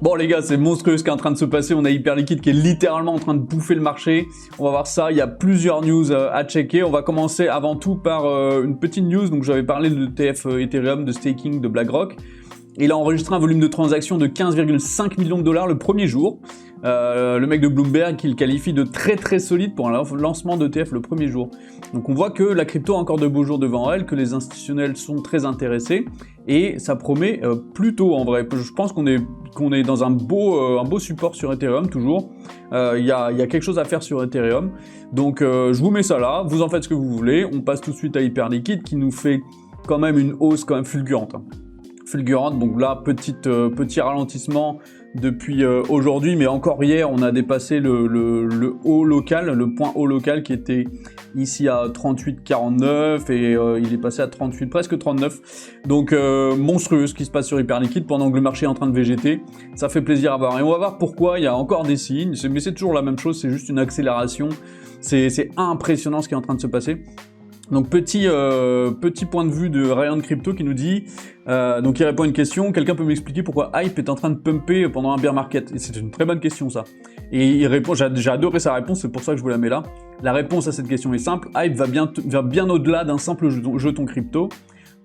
Bon les gars, c'est monstrueux ce qui est en train de se passer, on a Hyperliquid qui est littéralement en train de bouffer le marché. On va voir ça, il y a plusieurs news à checker. On va commencer avant tout par une petite news. Donc j'avais parlé de l'ETF Ethereum, de staking de BlackRock. Il a enregistré un volume de transactions de 15,5 millions de dollars le premier jour. Le mec de Bloomberg qui le qualifie de très solide pour un lancement d'ETF le premier jour. Donc on voit que la crypto a encore de beaux jours devant elle, que les institutionnels sont très intéressés et ça promet plutôt en vrai. Je pense qu'on est dans un beau support sur Ethereum toujours. Il y a quelque chose à faire sur Ethereum. Donc je vous mets ça là, vous en faites ce que vous voulez. On passe tout de suite à Hyperliquid qui nous fait quand même une hausse quand même fulgurante. Donc là, petit ralentissement depuis aujourd'hui, mais encore hier, on a dépassé le haut local, le point haut local qui était ici à 38,49 et il est passé à 38, presque 39. Donc monstrueux ce qui se passe sur Hyperliquid pendant que le marché est en train de végéter. Ça fait plaisir à voir et on va voir pourquoi. Il y a encore des signes, mais c'est toujours la même chose, c'est juste une accélération. C'est impressionnant ce qui est en train de se passer. Donc petit point de vue de Ryan Crypto qui nous dit, donc il répond à une question, quelqu'un peut m'expliquer pourquoi Hype est en train de pumper pendant un bear market? Et c'est une très bonne question ça. Et il répond, j'ai adoré sa réponse, c'est pour ça que je vous la mets là. La réponse à cette question est simple, Hype va bien au-delà d'un simple jeton crypto.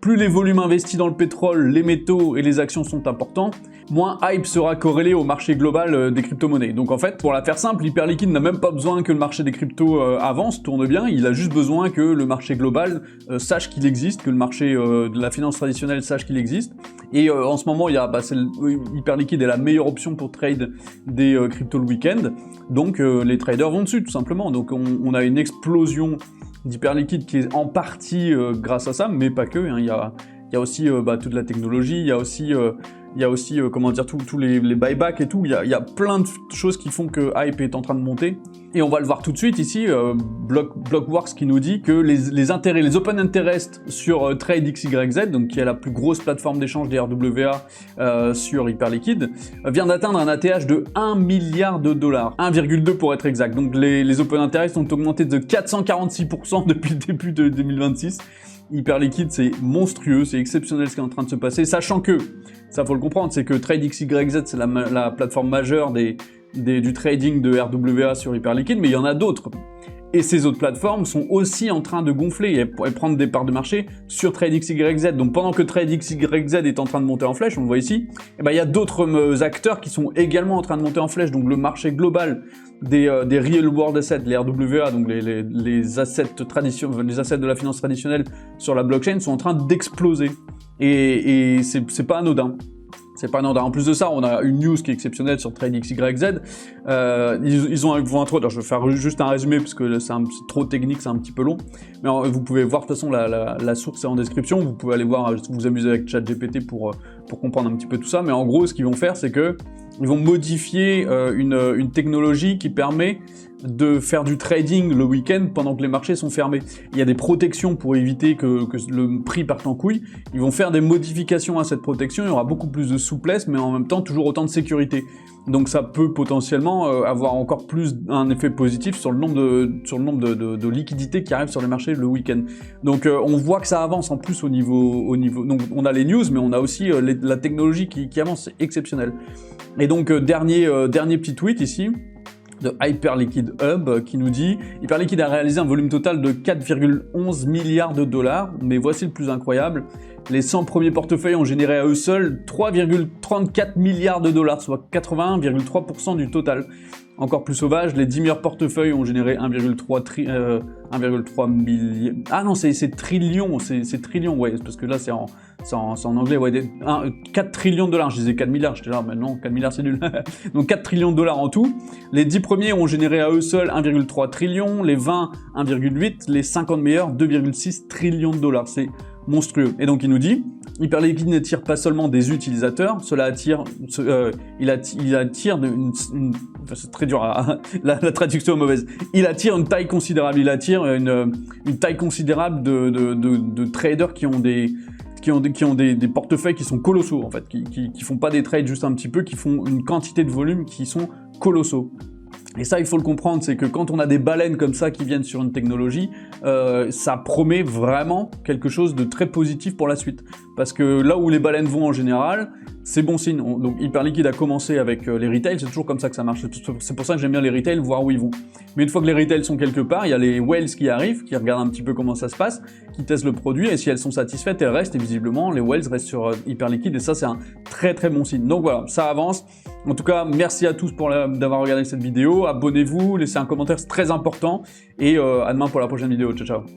Plus les volumes investis dans le pétrole, les métaux et les actions sont importants, moins Hype sera corrélé au marché global des crypto-monnaies. Donc en fait, pour la faire simple, Hyperliquid n'a même pas besoin que le marché des cryptos avance, tourne bien, il a juste besoin que le marché global sache qu'il existe, que le marché de la finance traditionnelle sache qu'il existe. Et en ce moment, Hyperliquid est la meilleure option pour trade des cryptos le week-end, donc les traders vont dessus tout simplement. Donc on a une explosion d'Hyperliquid qui est en partie grâce à ça, mais pas que. Hein. Il y a aussi toute la technologie, il y a aussi comment dire tous les buybacks et tout. Il y a plein de choses qui font que Hype est en train de monter. Et on va le voir tout de suite ici, Blockworks qui nous dit que les open interest sur TradeXYZ, donc qui est la plus grosse plateforme d'échange des RWA sur Hyperliquid, vient d'atteindre un ATH de 1 milliard de dollars, 1,2 pour être exact. Donc les open interest ont augmenté de 446% depuis le début de 2026. Hyperliquid, c'est monstrueux, c'est exceptionnel ce qui est en train de se passer, sachant que, ça faut le comprendre, c'est que TradeXYZ, c'est la plateforme majeure du trading de RWA sur Hyperliquid, mais il y en a d'autres. Et ces autres plateformes sont aussi en train de gonfler et prendre des parts de marché sur TradeXYZ. Donc pendant que TradeXYZ est en train de monter en flèche, on le voit ici, il y a d'autres acteurs qui sont également en train de monter en flèche. Donc le marché global des real world assets, les RWA, donc les assets de la finance traditionnelle sur la blockchain sont en train d'exploser. Et c'est pas anodin. C'est pas anodin. En plus de ça, on a une news qui est exceptionnelle sur TradeXYZ. Ils vont introduire, je vais faire juste un résumé parce que c'est trop technique, c'est un petit peu long. Mais vous pouvez voir, de toute façon, la source est en description. Vous pouvez aller voir, vous amuser avec ChatGPT pour comprendre un petit peu tout ça. Mais en gros, ce qu'ils vont faire, c'est que ils vont modifier une technologie qui permet de faire du trading le week-end pendant que les marchés sont fermés. Il y a des protections pour éviter que le prix parte en couille. Ils vont faire des modifications à cette protection, il y aura beaucoup plus de souplesse, mais en même temps toujours autant de sécurité. Donc ça peut potentiellement avoir encore plus un effet positif sur le nombre de liquidités qui arrivent sur les marchés le week-end. Donc on voit que ça avance en plus au niveau. Donc on a les news, mais on a aussi la technologie qui avance, c'est exceptionnel. Et donc dernier petit tweet ici de Hyperliquid Hub qui nous dit « Hyperliquid a réalisé un volume total de 4,11 milliards de dollars, mais voici le plus incroyable, les 100 premiers portefeuilles ont généré à eux seuls 3,34 milliards de dollars, soit 81,3% du total. Encore plus sauvage, les 10 meilleurs portefeuilles ont généré 1,3 milliard... Ah non, c'est trillions, c'est trillions, ouais, parce que là c'est en anglais, ouais, 4 trillions de dollars, je disais 4 milliards, j'étais là, mais non, 4 milliards c'est nul. Donc 4 trillions de dollars en tout. Les 10 premiers ont généré à eux seuls 1,3 trillion, les 20, 1,8, les 50 meilleurs, 2,6 trillions de dollars. C'est monstrueux. Et donc il nous dit, Hyperliquid n'attire pas seulement des utilisateurs, cela attire, il attire c'est très dur, la traduction est mauvaise. Il attire une taille considérable, il attire une taille considérable de traders qui ont des portefeuilles qui sont colossaux en fait, qui font pas des trades juste un petit peu, qui font une quantité de volume qui sont colossaux. Et ça, il faut le comprendre, c'est que quand on a des baleines comme ça qui viennent sur une technologie, ça promet vraiment quelque chose de très positif pour la suite. Parce que là où les baleines vont en général, c'est bon signe. Donc Hyperliquid a commencé avec les retails, c'est toujours comme ça que ça marche. C'est pour ça que j'aime bien les retails, voir où ils vont. Mais une fois que les retails sont quelque part, il y a les whales qui arrivent, qui regardent un petit peu comment ça se passe, qui testent le produit, et si elles sont satisfaites, elles restent, et visiblement, les whales restent sur Hyperliquid, et ça, c'est un très très bon signe. Donc voilà, ça avance. En tout cas, merci à tous d'avoir regardé cette vidéo. Abonnez-vous, laissez un commentaire, c'est très important. Et à demain pour la prochaine vidéo. Ciao, ciao.